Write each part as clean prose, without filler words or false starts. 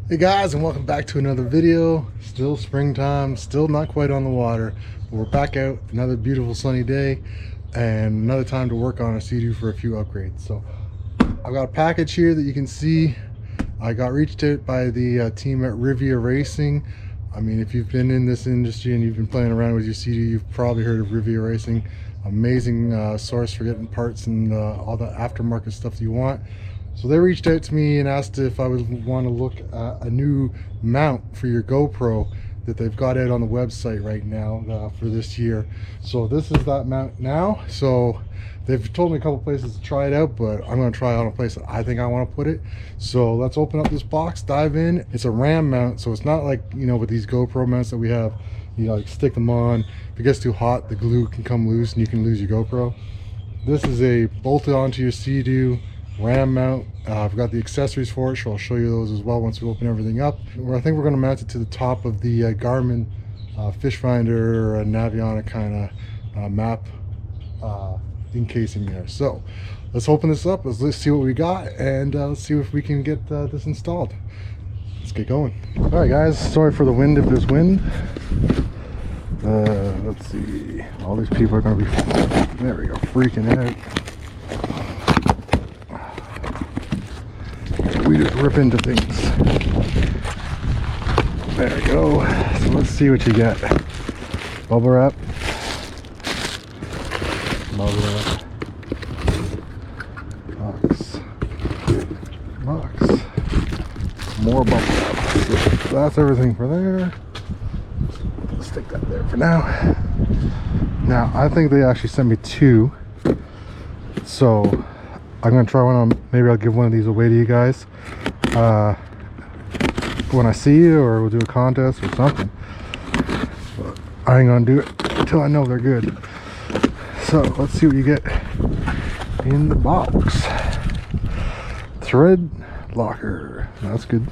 Hey guys, and welcome back to another video. Still springtime, still not quite on the water, but we're back out. Another beautiful sunny day and another time to work on a Sea-Doo for a few upgrades. So I've got a package here that you can see. I got reached out by the team at Riva Racing. I mean, if you've been in this industry and you've been playing around with your Sea-Doo, you've probably heard of Riva Racing. Amazing source for getting parts and all the aftermarket stuff that you want. So they reached out to me and asked if I would want to look at a new mount for your GoPro that they've got out on the website right now for this year. So this is that mount now. So they've told me a couple places to try it out, but I'm going to try it on a place that I think I want to put it. So let's open up this box, dive in. It's a ram mount, so it's not like, you know, with these GoPro mounts that we have, you know, like stick them on. If it gets too hot, the glue can come loose and you can lose your GoPro. This is a bolted onto your Sea-Doo ram mount. I've got the accessories for it, so I'll show you those as well once we open everything up. I think we're going to mount it to the top of the Garmin fish finder or Navionic kind of map encasing there. So let's open this up, let's see what we got, and let's see if we can get this installed. Let's get going. All right guys, sorry for the wind if there's wind. Let's see, all these people are going to be, there we go, freaking out. We just rip into things. There we go. So let's see what you get. Bubble wrap. Bubble wrap. Box. Box. More bubble wrap. So that's everything for there. Let's stick that there for now. Now, I think they actually sent me two. So I'm going to try one on, maybe I'll give one of these away to you guys when I see you, or we'll do a contest or something. But I ain't going to do it until I know they're good. So let's see what you get in the box. Thread locker. That's good.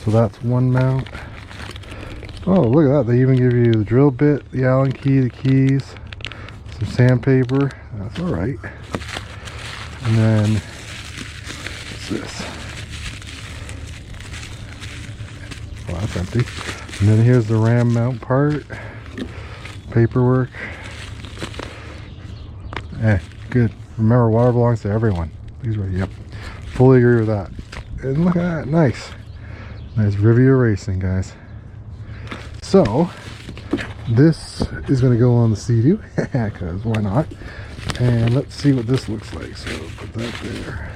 So that's one mount. Oh, look at that. They even give you the drill bit, the Allen key, the keys, some sandpaper. That's all right. And then what's this? Oh, that's empty. And then here's the ram mount part, paperwork. Good. Remember, water belongs to everyone. These were, yep, fully agree with that. And look at that, nice Rivia Racing, guys. So this is going to go on the Sea-Doo, because why not? And let's see what this looks like. So put that there.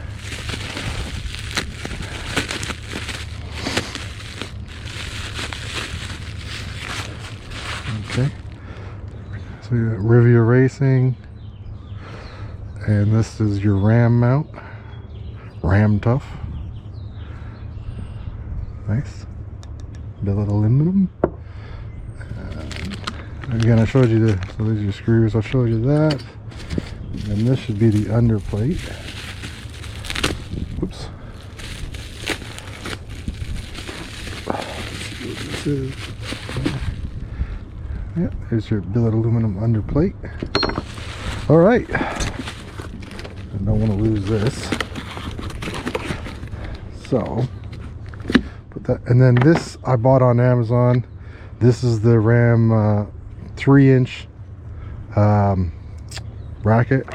Okay. So you got Rivia Racing. And this is your ram mount. Ram tough. Nice. Billet aluminum. Again, I showed you so these are your screws. I'll show you that. And this should be the underplate. Oops. Let's see what this is. Yeah, there's your billet aluminum underplate. All right. I don't want to lose this. So, put that. And then this I bought on Amazon. This is the Ram 3-inch bracket,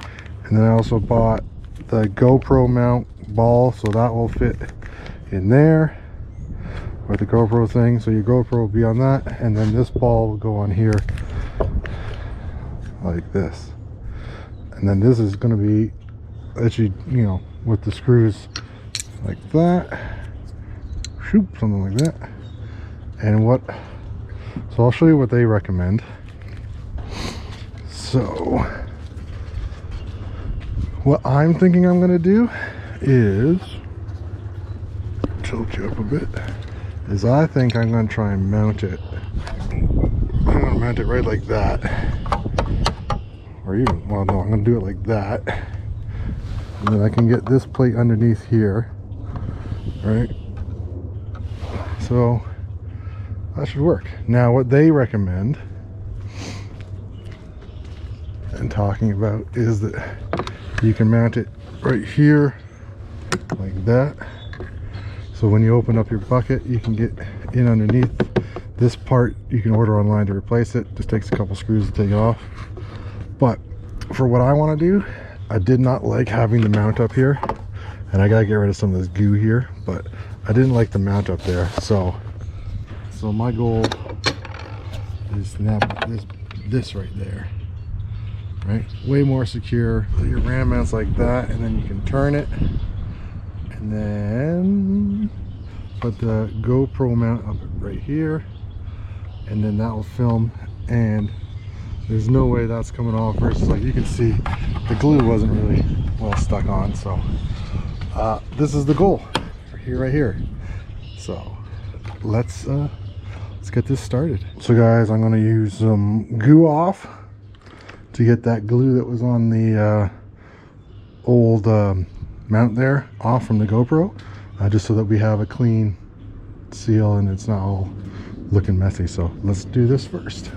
and then I also bought the GoPro mount ball, so that will fit in there with the GoPro thing. So your GoPro will be on that, and then this ball will go on here like this. And then this is going to be actually, you know, with the screws like that, shoot, something like that. And what, so I'll show you what they recommend. So what I'm thinking I'm going to do is tilt you up a bit. Is I think I'm going to try and mount it. I'm going to mount it right like that, or even, well, no, I'm going to do it like that, and then I can get this plate underneath here, right? So that should work. Now, what they recommend and talking about is that you can mount it right here like that, So when you open up your bucket, you can get in underneath. This part you can order online to replace it. Just takes a couple screws to take it off. But for what I want to do, I did not like having the mount up here, and I gotta get rid of some of this goo here, but I didn't like the mount up there. So my goal is to have this right there, right? Way more secure. Put your ram mounts like that, and then you can turn it, and then put the GoPro mount up right here, and then that will film, and there's no way that's coming off. Versus, like, you can see the glue wasn't really well stuck on. So this is the goal right here. So let's get this started. So guys, I'm going to use some goo off to get that glue that was on the old mount there off from the GoPro, just so that we have a clean seal and it's not all looking messy. So let's do this first.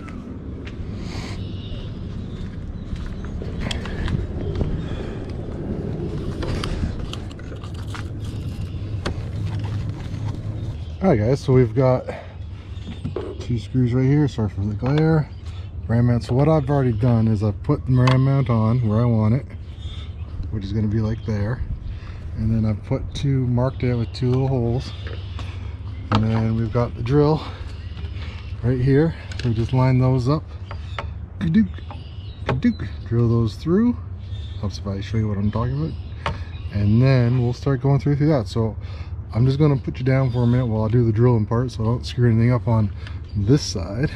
Alright guys, so we've got 2 screws right here. Sorry for the glare. Ram mount. So what I've already done is I've put the ram mount on where I want it, which is going to be like there, and then I've put 2 marked out with 2 little holes, and then we've got the drill right here. So we just line those up, drill those through. Helps if I show you what I'm talking about, and then we'll start going through that. So I'm just going to put you down for a minute while I do the drilling part, so I don't screw anything up on this side.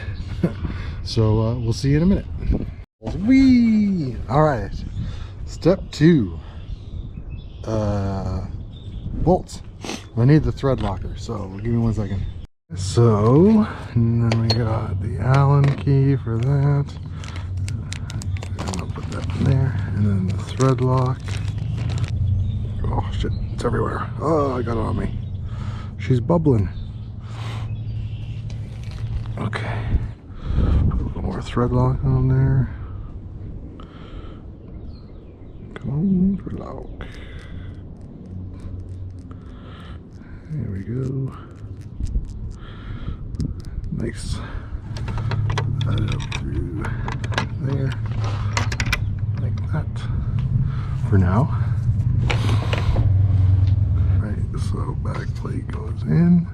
So we'll see you in a minute. Whee! All right, step 2, bolts. I need the thread locker, so give me 1 second. So, and then we got the Allen key for that. I'm gonna put that in there, and then the thread lock. Oh shit, it's everywhere. Oh, I got it on me. She's bubbling. Okay. Put a little more thread lock on there. Come on, thread lock. There we go. Nice. That up through there. Like that. For now. So back plate goes in.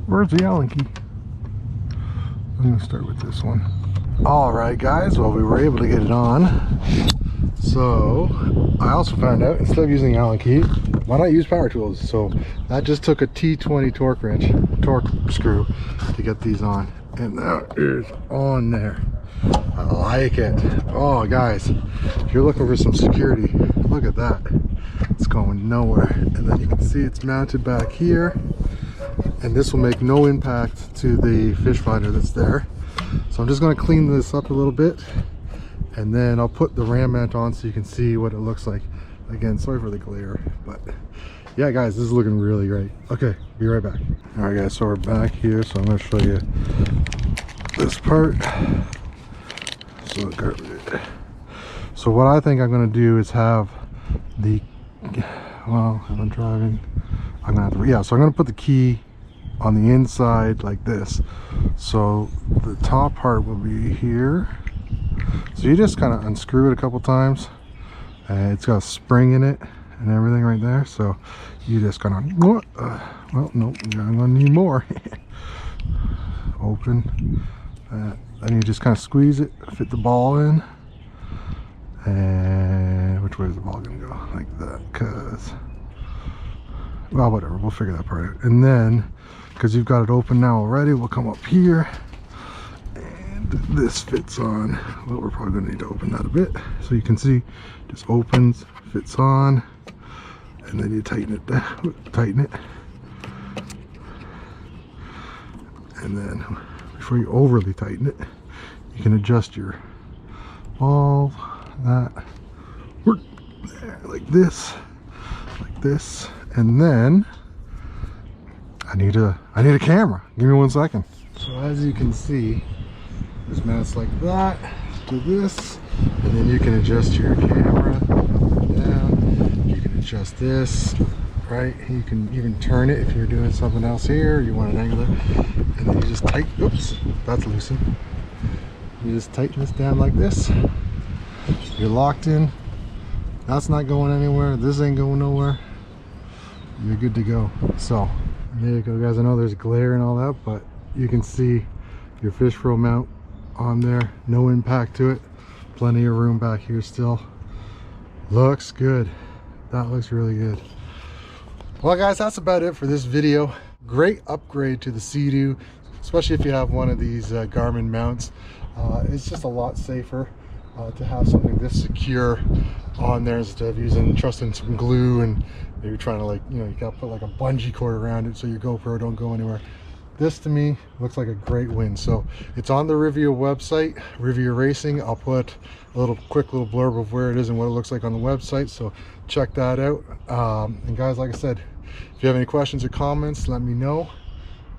Where's the Allen key? I'm gonna start with this one. All right guys, well, we were able to get it on. So I also found out, instead of using the Allen key, why not use power tools? So that just took a T20 torque screw to get these on, and that is on there. I like it. Oh guys, if you're looking for some security, look at that. It's going nowhere. And then you can see it's mounted back here, and this will make no impact to the fish finder that's there. So I'm just going to clean this up a little bit, and then I'll put the ram mount on so you can see what it looks like. Again, sorry for the glare, but yeah guys, this is looking really great. Okay, be right back. All right guys, so we're back here, so I'm going to show you this part. So what I think I'm going to do is have the, well, I'm driving, I'm going to have to, yeah, so I'm going to put the key on the inside like this. So the top part will be here. So you just kind of unscrew it a couple times, and it's got a spring in it and everything right there. So you just kind of, well, nope, I'm going to need more. Open that. Then you just kind of squeeze it, fit the ball in, and which way is the ball gonna go? Like that, cause, well, whatever, we'll figure that part out. And then, because you've got it open now already, we'll come up here, and this fits on. Well, we're probably gonna need to open that a bit, so you can see, just opens, fits on, and then you tighten it down, tighten it, and then before you overly tighten it, you can adjust your ball, that, there, like this, and then I need a camera. Give me 1 second. So as you can see, this mounts like that to this, and then you can adjust your camera up and down. You can adjust this, right? You can even turn it if you're doing something else here, you want an angular, and then you just tighten, oops, that's loosened. You just tighten this down like this. You're locked in. That's not going anywhere. This ain't going nowhere. You're good to go. So there you go, guys. I know there's glare and all that, but you can see your fish roll mount on there. No impact to it. Plenty of room back here still. Looks good. That looks really good. Well, guys, that's about it for this video. Great upgrade to the Sea-Doo, especially if you have one of these Garmin mounts. It's just a lot safer to have something this secure on there instead of trusting some glue and maybe trying to, like, you know, you gotta put like a bungee cord around it so your GoPro don't go anywhere. This to me looks like a great win. So it's on the Rivia website, Riva Racing. I'll put a quick little blurb of where it is and what it looks like on the website, so check that out. And guys, like I said, if you have any questions or comments, let me know.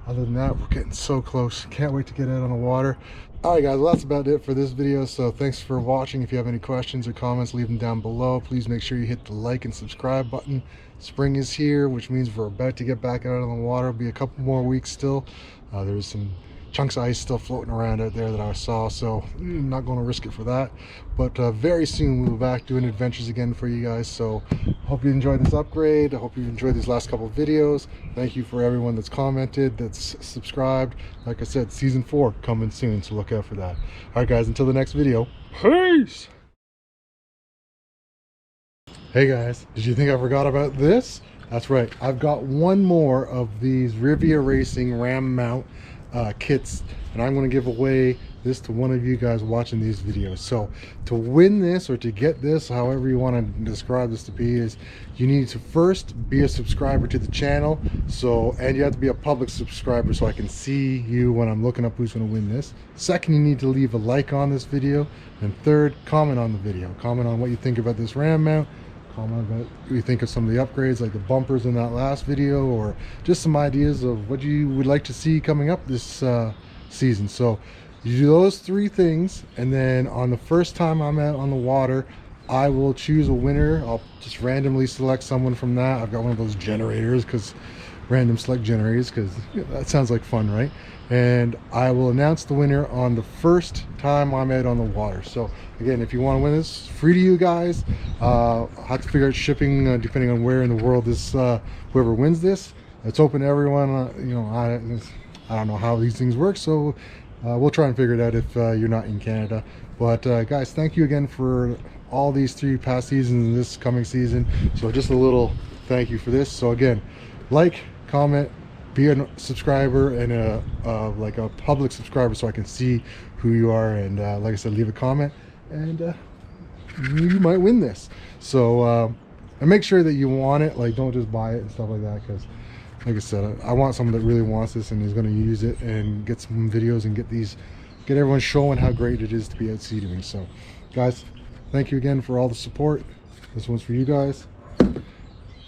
Other than that, we're getting so close. Can't wait to get out on the water. All right, guys, well, that's about it for this video. So thanks for watching. If you have any questions or comments, leave them down below. Please make sure you hit the like and subscribe button. Spring is here, which means we're about to get back out on the water. It'll be a couple more weeks still. There's some chunks of ice still floating around out there that I saw, so I'm not going to risk it for that. But very soon we'll be back doing adventures again for you guys. So hope you enjoyed this upgrade. I hope you enjoyed these last couple of videos. Thank you for everyone that's commented, that's subscribed. Like I said, season 4 coming soon, so look out for that. All right, guys, until the next video, peace. Hey guys, did you think I forgot about this? That's right, I've got one more of these Rivia Racing Ram mount kits, and I'm going to give away this to one of you guys watching these videos. So to win this, or to get this, however you want to describe this to be, is you need to first be a subscriber to the channel, and you have to be a public subscriber so I can see you when I'm looking up who's going to win this. Second, you need to leave a like on this video, and third, comment on the video. Comment on what you think about this Ram mount. Comment about what you think of some of the upgrades, like the bumpers in that last video, or just some ideas of what you would like to see coming up this season. So you do those 3 things, and then on the first time I'm out on the water, I will choose a winner. I'll just randomly select someone from that. I've got one of those generators, random select generators, because that sounds like fun, right? And I will announce the winner on the first time I'm out on the water. So again, if you want to win this, it's free to you guys. I'll have to figure out shipping depending on where in the world this whoever wins this. It's open to everyone. You know, I don't know how these things work, so we'll try and figure it out if you're not in Canada. But guys, thank you again for all these 3 past seasons and this coming season. So just a little thank you for this. So again, like, comment, be a subscriber, and like a public subscriber so I can see who you are. And like I said, leave a comment, and you might win this. So and make sure that you want it. Like, don't just buy it and stuff like that, because like I said, I want someone that really wants this and is going to use it and get some videos and get everyone showing how great it is to be out sea doing. So guys, thank you again for all the support. This one's for you guys.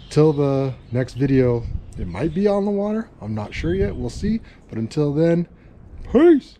Till the next video, it might be on the water. I'm not sure yet. We'll see. But until then, peace.